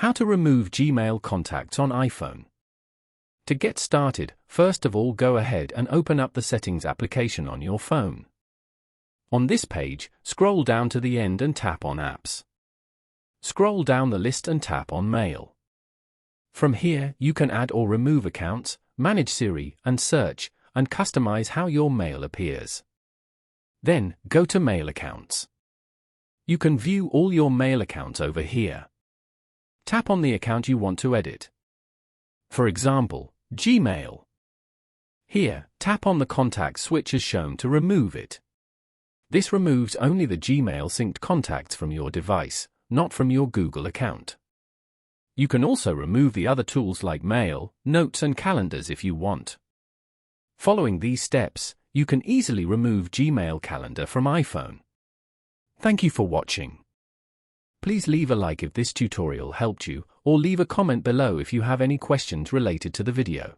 How to remove Gmail contacts on iPhone. To get started, first of all go ahead and open up the Settings application on your phone. On this page, scroll down to the end and tap on Apps. Scroll down the list and tap on Mail. From here, you can add or remove accounts, manage Siri and search, and customize how your mail appears. Then, go to Mail Accounts. You can view all your mail accounts over here. Tap on the account you want to edit. For example, Gmail. Here, tap on the contact switch as shown to remove it. This removes only the Gmail synced contacts from your device, not from your Google account. You can also remove the other tools like Mail, Notes and Calendars if you want. Following these steps, you can easily remove Gmail Calendar from iPhone. Thank you for watching. Please leave a like if this tutorial helped you, or leave a comment below if you have any questions related to the video.